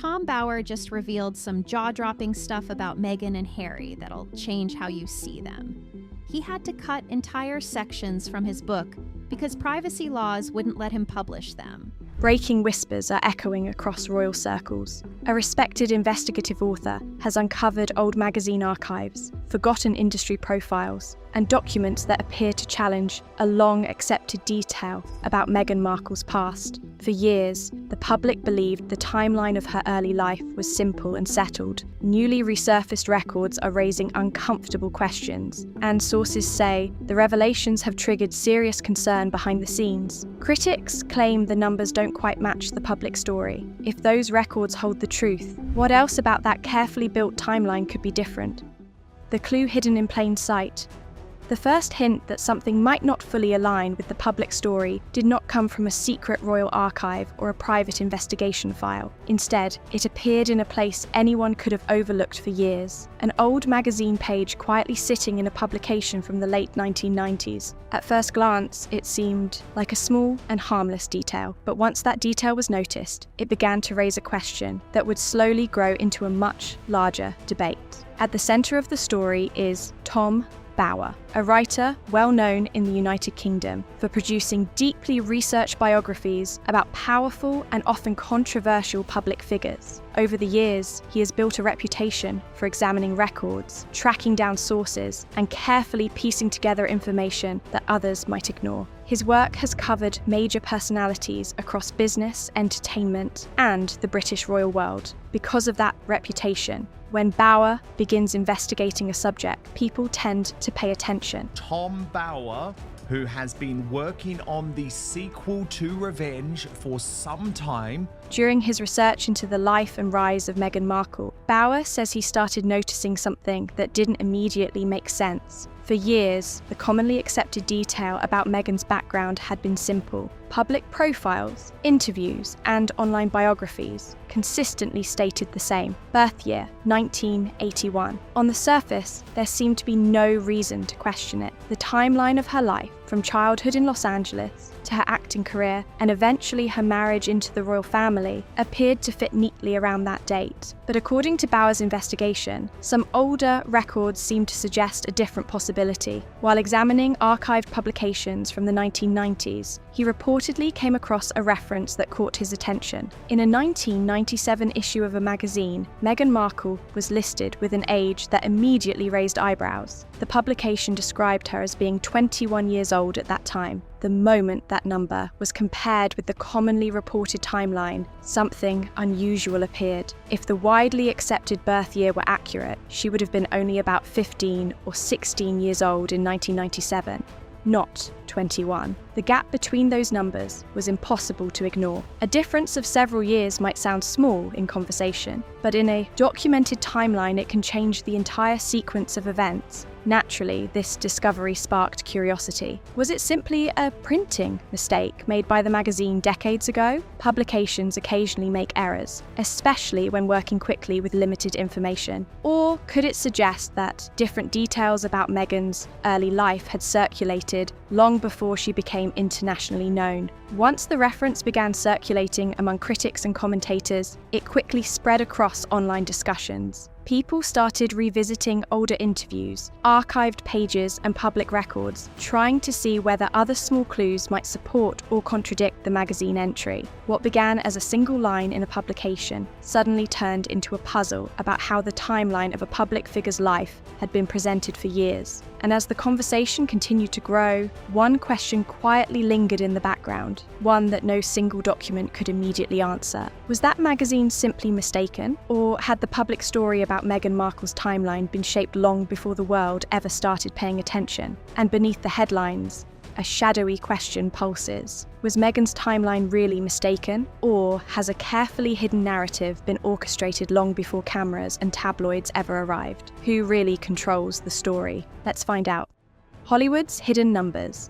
Tom Bower just revealed some jaw-dropping stuff about Meghan and Harry that'll change how you see them. He had to cut entire sections from his book because privacy laws wouldn't let him publish them. Breaking whispers are echoing across royal circles. A respected investigative author has uncovered old magazine archives, forgotten industry profiles, and documents that appear to challenge a long-accepted detail about Meghan Markle's past. For years, the public believed the timeline of her early life was simple and settled. Newly resurfaced records are raising uncomfortable questions, and sources say the revelations have triggered serious concern behind the scenes. Critics claim the numbers don't quite match the public story. If those records hold the truth, what else about that carefully built timeline could be different? The clue hidden in plain sight. The first hint that something might not fully align with the public story did not come from a secret royal archive or a private investigation file. Instead, it appeared in a place anyone could have overlooked for years. An old magazine page quietly sitting in a publication from the late 1990s. At first glance, it seemed like a small and harmless detail, but once that detail was noticed, it began to raise a question that would slowly grow into a much larger debate. At the center of the story is Tom Bower, a writer well known in the United Kingdom for producing deeply researched biographies about powerful and often controversial public figures. Over the years, he has built a reputation for examining records, tracking down sources, and carefully piecing together information that others might ignore. His work has covered major personalities across business, entertainment, and the British royal world. Because of that reputation, when Bower begins investigating a subject, people tend to pay attention. Tom Bower, who has been working on the sequel to Revenge for some time. During his research into the life and rise of Meghan Markle, Bower says he started noticing something that didn't immediately make sense. For years, the commonly accepted detail about Meghan's background had been simple. Public profiles, interviews, and online biographies consistently stated the same. Birth year, 1981. On the surface, there seemed to be no reason to question it. The timeline of her life, from childhood in Los Angeles to her acting career and eventually her marriage into the royal family, appeared to fit neatly around that date. But according to Bower's investigation, some older records seemed to suggest a different possibility. While examining archived publications from the 1990s, he reportedly came across a reference that caught his attention. In a 1997 issue of a magazine, Meghan Markle was listed with an age that immediately raised eyebrows. The publication described her as being 21 years old at that time. The moment that number was compared with the commonly reported timeline, something unusual appeared. If the widely accepted birth year were accurate, she would have been only about 15 or 16 years old in 1997. Not 21. The gap between those numbers was impossible to ignore. A difference of several years might sound small in conversation, but in a documented timeline it can change the entire sequence of events. Naturally, this discovery sparked curiosity. Was it simply a printing mistake made by the magazine decades ago? Publications occasionally make errors, especially when working quickly with limited information. Or could it suggest that different details about Meghan's early life had circulated long before she became internationally known? Once the reference began circulating among critics and commentators, it quickly spread across online discussions. People started revisiting older interviews, archived pages, and public records, trying to see whether other small clues might support or contradict the magazine entry. What began as a single line in a publication suddenly turned into a puzzle about how the timeline of a public figure's life had been presented for years. And as the conversation continued to grow, one question quietly lingered in the background, one that no single document could immediately answer. Was that magazine simply mistaken? Or had the public story about Meghan Markle's timeline been shaped long before the world ever started paying attention? And beneath the headlines, a shadowy question pulses. Was Meghan's timeline really mistaken? Or has a carefully hidden narrative been orchestrated long before cameras and tabloids ever arrived? Who really controls the story? Let's find out. Hollywood's hidden numbers.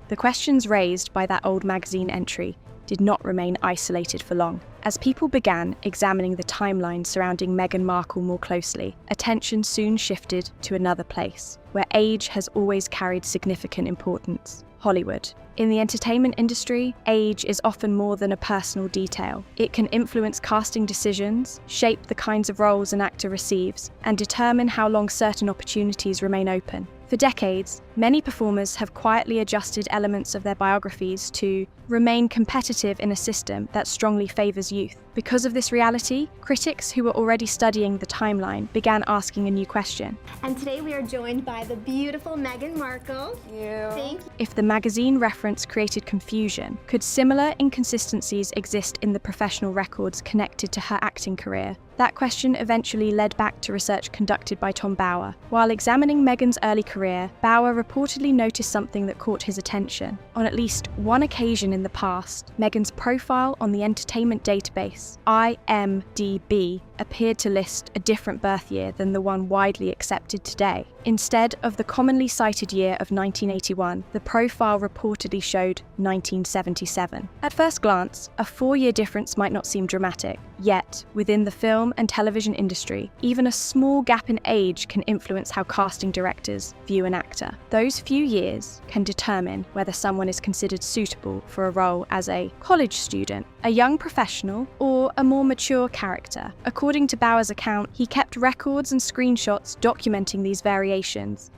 The questions raised by that old magazine entry did not remain isolated for long. As people began examining the timeline surrounding Meghan Markle more closely, attention soon shifted to another place, where age has always carried significant importance: Hollywood. In the entertainment industry, age is often more than a personal detail. It can influence casting decisions, shape the kinds of roles an actor receives, and determine how long certain opportunities remain open. For decades, many performers have quietly adjusted elements of their biographies to remain competitive in a system that strongly favours youth. Because of this reality, critics who were already studying the timeline began asking a new question. And today we are joined by the beautiful Meghan Markle. Thank you. If the magazine reference created confusion, could similar inconsistencies exist in the professional records connected to her acting career? That question eventually led back to research conducted by Tom Bower. While examining Meghan's early career, Bower reportedly noticed something that caught his attention. On at least one occasion in the past, Meghan's profile on the entertainment database, IMDb, appeared to list a different birth year than the one widely accepted today. Instead of the commonly cited year of 1981, the profile reportedly showed 1977. At first glance, a 4-year difference might not seem dramatic. Yet, within the film and television industry, even a small gap in age can influence how casting directors view an actor. Those few years can determine whether someone is considered suitable for a role as a college student, a young professional, or a more mature character. According to Bower's account, he kept records and screenshots documenting these variations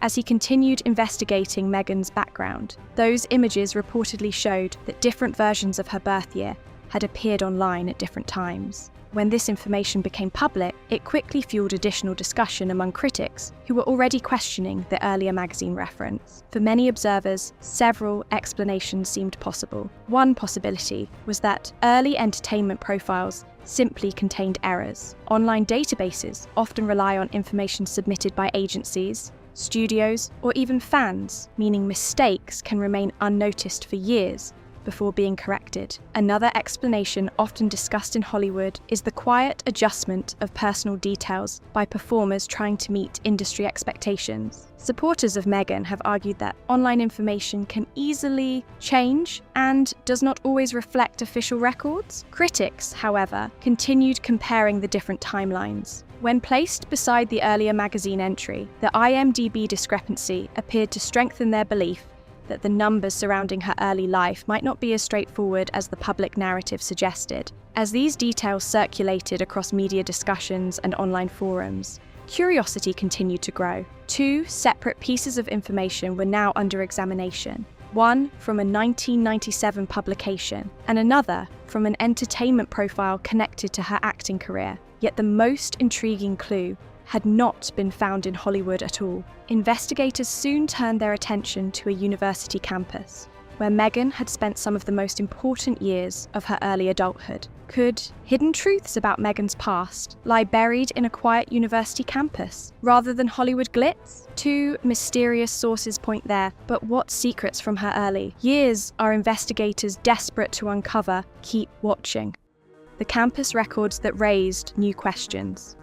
as he continued investigating Meghan's background. Those images reportedly showed that different versions of her birth year had appeared online at different times. When this information became public, it quickly fueled additional discussion among critics who were already questioning the earlier magazine reference. For many observers, several explanations seemed possible. One possibility was that early entertainment profiles simply contained errors. Online databases often rely on information submitted by agencies, studios, or even fans, meaning mistakes can remain unnoticed for years before being corrected. Another explanation often discussed in Hollywood is the quiet adjustment of personal details by performers trying to meet industry expectations. Supporters of Meghan have argued that online information can easily change and does not always reflect official records. Critics, however, continued comparing the different timelines. When placed beside the earlier magazine entry, the IMDb discrepancy appeared to strengthen their belief that the numbers surrounding her early life might not be as straightforward as the public narrative suggested. As these details circulated across media discussions and online forums, curiosity continued to grow. 2 separate pieces of information were now under examination. One from a 1997 publication, and another from an entertainment profile connected to her acting career. Yet the most intriguing clue had not been found in Hollywood at all. Investigators soon turned their attention to a university campus, where Meghan had spent some of the most important years of her early adulthood. Could hidden truths about Meghan's past lie buried in a quiet university campus, rather than Hollywood glitz? 2 mysterious sources point there, but what secrets from her early years are investigators desperate to uncover? Keep watching. The campus records that raised new questions.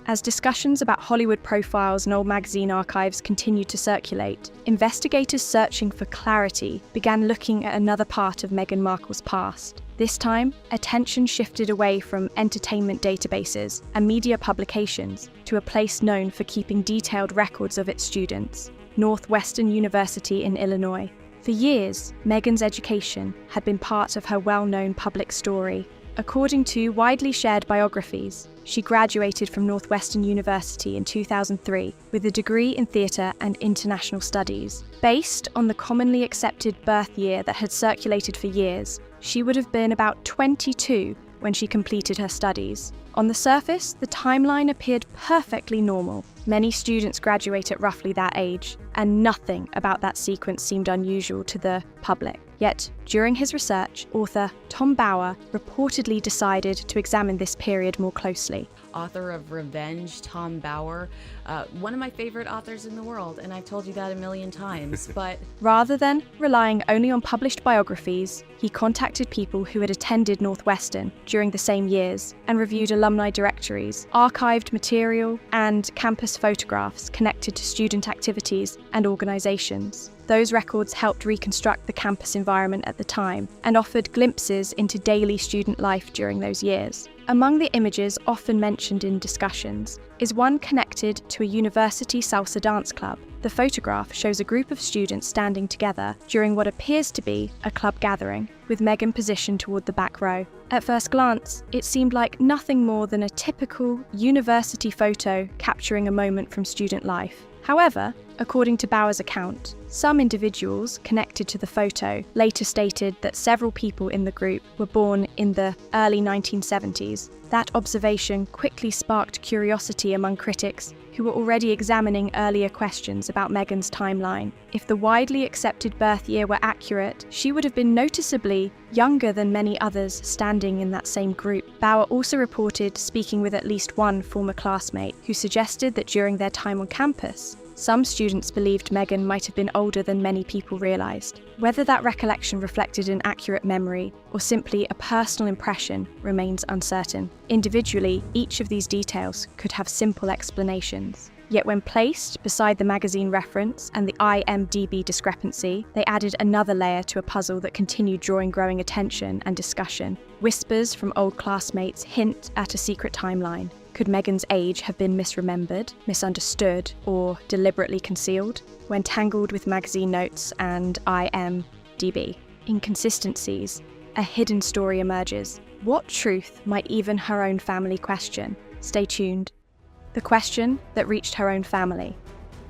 As discussions about Hollywood profiles and old magazine archives continued to circulate, investigators searching for clarity began looking at another part of Meghan Markle's past. This time, attention shifted away from entertainment databases and media publications to a place known for keeping detailed records of its students, Northwestern University in Illinois. For years, Meghan's education had been part of her well-known public story. According to widely shared biographies, she graduated from Northwestern University in 2003 with a degree in theatre and international studies. Based on the commonly accepted birth year that had circulated for years, she would have been about 22 when she completed her studies. On the surface, the timeline appeared perfectly normal. Many students graduate at roughly that age, and nothing about that sequence seemed unusual to the public. Yet, during his research, author Tom Bower reportedly decided to examine this period more closely. Author of Revenge, Tom Bower, one of my favorite authors in the world, and I've told you that a million times, but... Rather than relying only on published biographies, he contacted people who had attended Northwestern during the same years and reviewed alumni directories, archived material, and campus photographs connected to student activities and organizations. Those records helped reconstruct the campus environment at the time and offered glimpses into daily student life during those years. Among the images often mentioned in discussions is one connected to a university salsa dance club. The photograph shows a group of students standing together during what appears to be a club gathering, with Meghan positioned toward the back row. At first glance, it seemed like nothing more than a typical university photo capturing a moment from student life. However, according to Bauer's account, some individuals connected to the photo later stated that several people in the group were born in the early 1970s. That observation quickly sparked curiosity among critics who were already examining earlier questions about Meghan's timeline. If the widely accepted birth year were accurate, she would have been noticeably younger than many others standing in that same group. Bauer also reported speaking with at least one former classmate who suggested that during their time on campus, some students believed Meghan might have been older than many people realised. Whether that recollection reflected an accurate memory or simply a personal impression remains uncertain. Individually, each of these details could have simple explanations. Yet when placed beside the magazine reference and the IMDb discrepancy, they added another layer to a puzzle that continued drawing growing attention and discussion. Whispers from old classmates hint at a secret timeline. Could Meghan's age have been misremembered, misunderstood, or deliberately concealed? When tangled with magazine notes and IMDb inconsistencies, a hidden story emerges. What truth might even her own family question? Stay tuned. The question that reached her own family.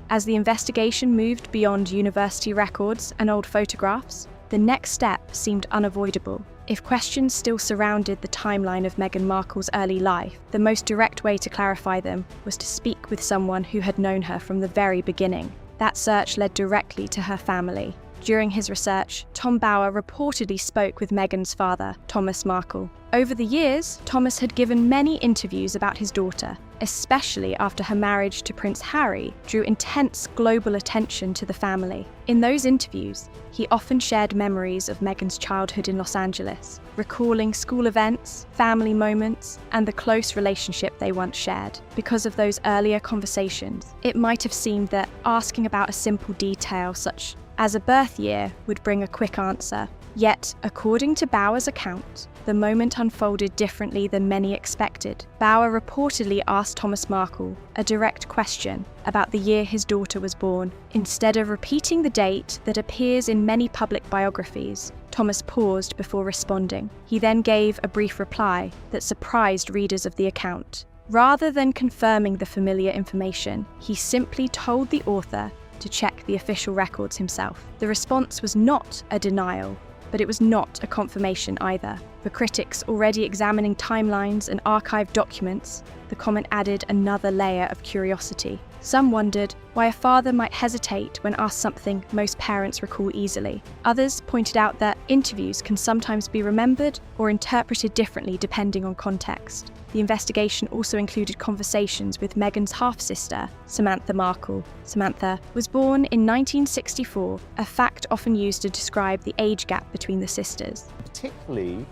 As the investigation moved beyond university records and old photographs, the next step seemed unavoidable. If questions still surrounded the timeline of Meghan Markle's early life, the most direct way to clarify them was to speak with someone who had known her from the very beginning. That search led directly to her family. During his research, Tom Bauer reportedly spoke with Meghan's father, Thomas Markle. Over the years, Thomas had given many interviews about his daughter, especially after her marriage to Prince Harry drew intense global attention to the family. In those interviews, he often shared memories of Meghan's childhood in Los Angeles, recalling school events, family moments, and the close relationship they once shared. Because of those earlier conversations, it might have seemed that asking about a simple detail such as a birth year would bring a quick answer. Yet, according to Bauer's account, the moment unfolded differently than many expected. Bauer reportedly asked Thomas Markle a direct question about the year his daughter was born. Instead of repeating the date that appears in many public biographies, Thomas paused before responding. He then gave a brief reply that surprised readers of the account. Rather than confirming the familiar information, he simply told the author to check the official records himself. The response was not a denial, but it was not a confirmation either. For critics already examining timelines and archived documents, the comment added another layer of curiosity. Some wondered why a father might hesitate when asked something most parents recall easily. Others pointed out that interviews can sometimes be remembered or interpreted differently depending on context. The investigation also included conversations with Meghan's half-sister, Samantha Markle. Samantha was born in 1964, a fact often used to describe the age gap between the sisters. Particularly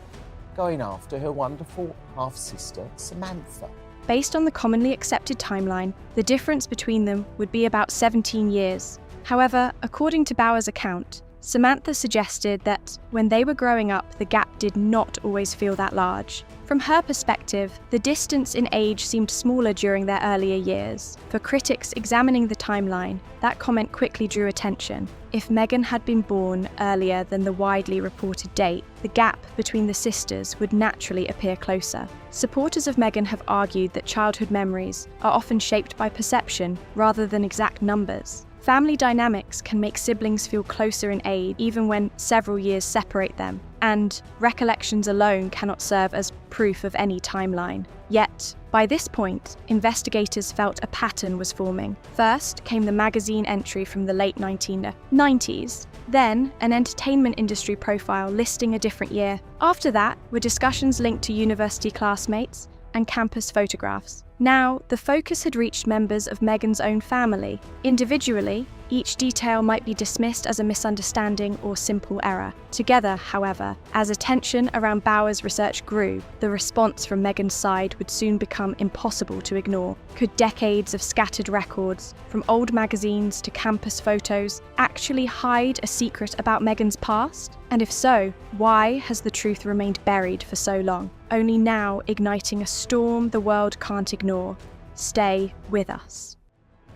going after her wonderful half-sister, Samantha. Based on the commonly accepted timeline, the difference between them would be about 17 years. However, according to Bauer's account, Samantha suggested that when they were growing up, the gap did not always feel that large. From her perspective, the distance in age seemed smaller during their earlier years. For critics examining the timeline, that comment quickly drew attention. If Meghan had been born earlier than the widely reported date, the gap between the sisters would naturally appear closer. Supporters of Meghan have argued that childhood memories are often shaped by perception rather than exact numbers. Family dynamics can make siblings feel closer in age even when several years separate them, and recollections alone cannot serve as proof of any timeline. Yet, by this point, investigators felt a pattern was forming. First came the magazine entry from the late 1990s, then an entertainment industry profile listing a different year. After that were discussions linked to university classmates and campus photographs. Now, the focus had reached members of Meghan's own family. Individually, each detail might be dismissed as a misunderstanding or simple error. Together, however, as attention around Bauer's research grew, the response from Meghan's side would soon become impossible to ignore. Could decades of scattered records, from old magazines to campus photos, actually hide a secret about Meghan's past? And if so, why has the truth remained buried for so long, only now igniting a storm the world can't ignore? Stay with us.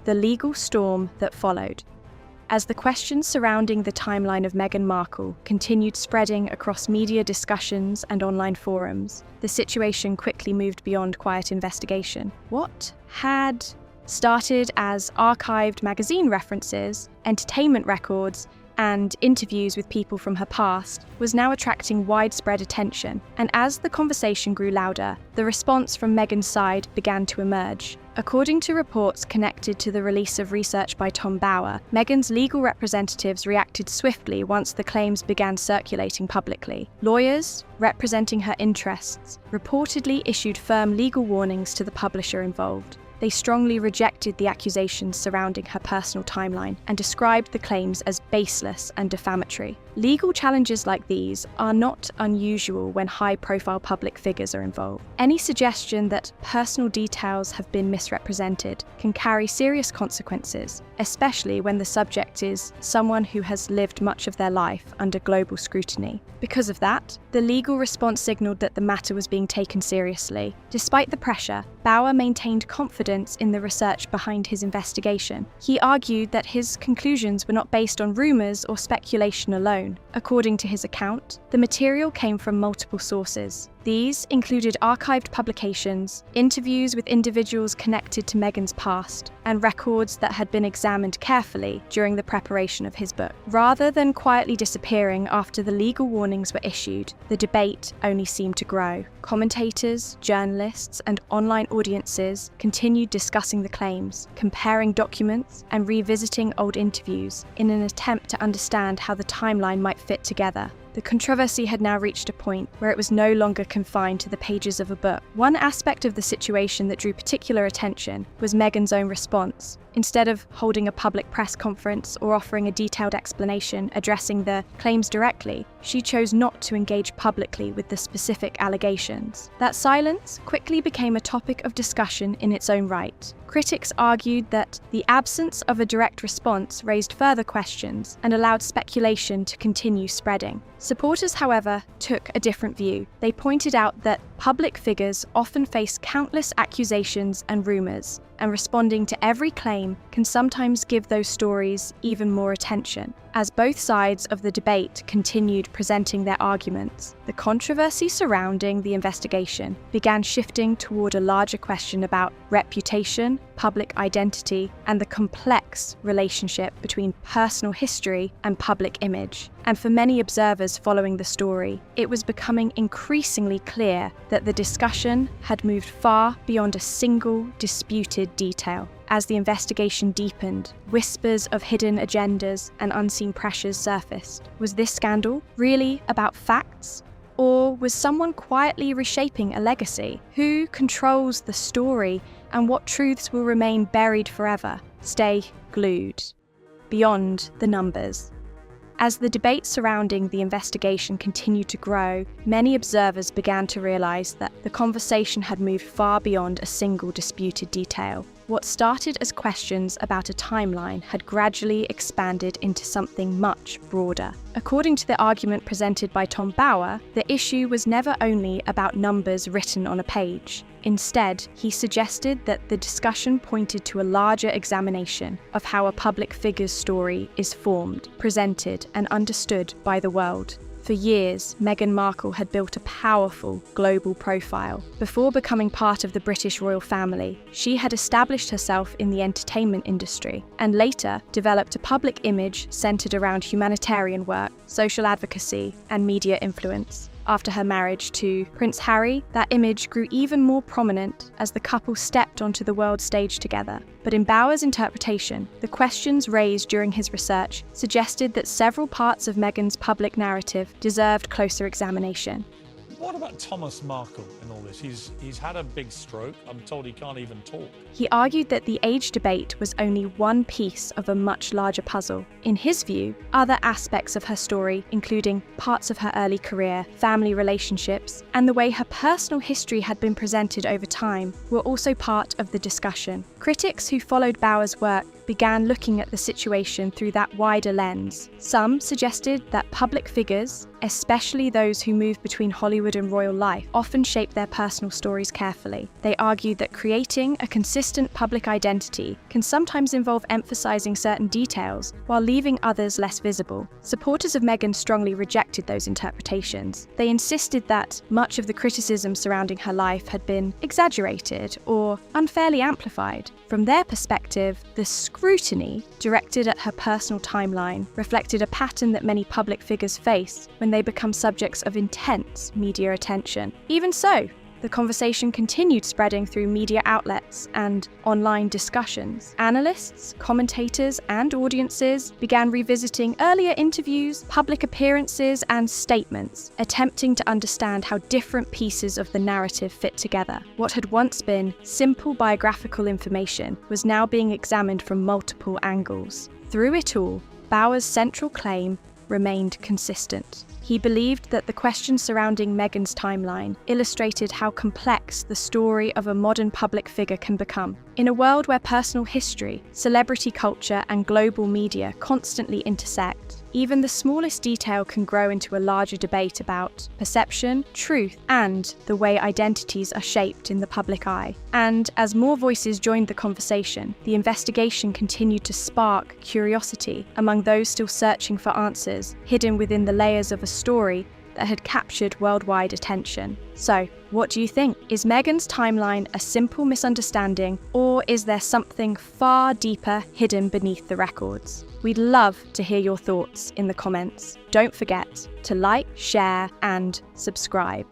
the legal storm that followed. As the questions surrounding the timeline of Meghan Markle continued spreading across media discussions and online forums, the situation quickly moved beyond quiet investigation. What had started as archived magazine references, entertainment records, and interviews with people from her past was now attracting widespread attention, and as the conversation grew louder, the response from Meghan's side began to emerge. According to reports connected to the release of research by Tom Bower, Meghan's legal representatives reacted swiftly once the claims began circulating publicly. Lawyers, representing her interests, reportedly issued firm legal warnings to the publisher involved. They strongly rejected the accusations surrounding her personal timeline and described the claims as baseless and defamatory. Legal challenges like these are not unusual when high-profile public figures are involved. Any suggestion that personal details have been misrepresented can carry serious consequences, especially when the subject is someone who has lived much of their life under global scrutiny. Because of that, the legal response signaled that the matter was being taken seriously. Despite the pressure, Bower maintained confidence in the research behind his investigation. He argued that his conclusions were not based on rumours or speculation alone. According to his account, the material came from multiple sources. These included archived publications, interviews with individuals connected to Meghan's past, and records that had been examined carefully during the preparation of his book. Rather than quietly disappearing after the legal warnings were issued, the debate only seemed to grow. Commentators, journalists, and online audiences continued discussing the claims, comparing documents, and revisiting old interviews in an attempt to understand how the timeline might fit together. The controversy had now reached a point where it was no longer confined to the pages of a book. One aspect of the situation that drew particular attention was Meghan's own response. Instead of holding a public press conference or offering a detailed explanation addressing the claims directly, she chose not to engage publicly with the specific allegations. That silence quickly became a topic of discussion in its own right. Critics argued that the absence of a direct response raised further questions and allowed speculation to continue spreading. Supporters, however, took a different view. They pointed out that public figures often face countless accusations and rumours, and responding to every claim can sometimes give those stories even more attention. As both sides of the debate continued presenting their arguments, the controversy surrounding the investigation began shifting toward a larger question about reputation, public identity, and the complex relationship between personal history and public image. And for many observers following the story, it was becoming increasingly clear that the discussion had moved far beyond a single disputed detail. As the investigation deepened, whispers of hidden agendas and unseen pressures surfaced. Was this scandal really about facts? Or was someone quietly reshaping a legacy? Who controls the story, and what truths will remain buried forever? Stay glued. Beyond the numbers. As the debate surrounding the investigation continued to grow, many observers began to realise that the conversation had moved far beyond a single disputed detail. What started as questions about a timeline had gradually expanded into something much broader. According to the argument presented by Tom Bower, the issue was never only about numbers written on a page. Instead, he suggested that the discussion pointed to a larger examination of how a public figure's story is formed, presented, and understood by the world. For years, Meghan Markle had built a powerful global profile. Before becoming part of the British royal family, she had established herself in the entertainment industry and later developed a public image centered around humanitarian work, social advocacy, and media influence. After her marriage to Prince Harry, that image grew even more prominent as the couple stepped onto the world stage together. But in Bower's interpretation, the questions raised during his research suggested that several parts of Meghan's public narrative deserved closer examination. What about Thomas Markle in all this? He's had a big stroke. I'm told he can't even talk. He argued that the age debate was only one piece of a much larger puzzle. In his view, other aspects of her story, including parts of her early career, family relationships, and the way her personal history had been presented over time, were also part of the discussion. Critics who followed Bower's work began looking at the situation through that wider lens. Some suggested that public figures, especially those who move between Hollywood and royal life, often shape their personal stories carefully. They argued that creating a consistent public identity can sometimes involve emphasizing certain details while leaving others less visible. Supporters of Meghan strongly rejected those interpretations. They insisted that much of the criticism surrounding her life had been exaggerated or unfairly amplified. From their perspective, the scrutiny directed at her personal timeline reflected a pattern that many public figures face when they become subjects of intense media attention. Even so, the conversation continued spreading through media outlets and online discussions. Analysts, commentators, and audiences began revisiting earlier interviews, public appearances, and statements, attempting to understand how different pieces of the narrative fit together. What had once been simple biographical information was now being examined from multiple angles. Through it all, Bauer's central claim remained consistent. He believed that the questions surrounding Meghan's timeline illustrated how complex the story of a modern public figure can become. In a world where personal history, celebrity culture, and global media constantly intersect, even the smallest detail can grow into a larger debate about perception, truth, and the way identities are shaped in the public eye. And as more voices joined the conversation, the investigation continued to spark curiosity among those still searching for answers hidden within the layers of a story that had captured worldwide attention. So, what do you think? Is Meghan's timeline a simple misunderstanding, or is there something far deeper hidden beneath the records? We'd love to hear your thoughts in the comments. Don't forget to like, share, and subscribe.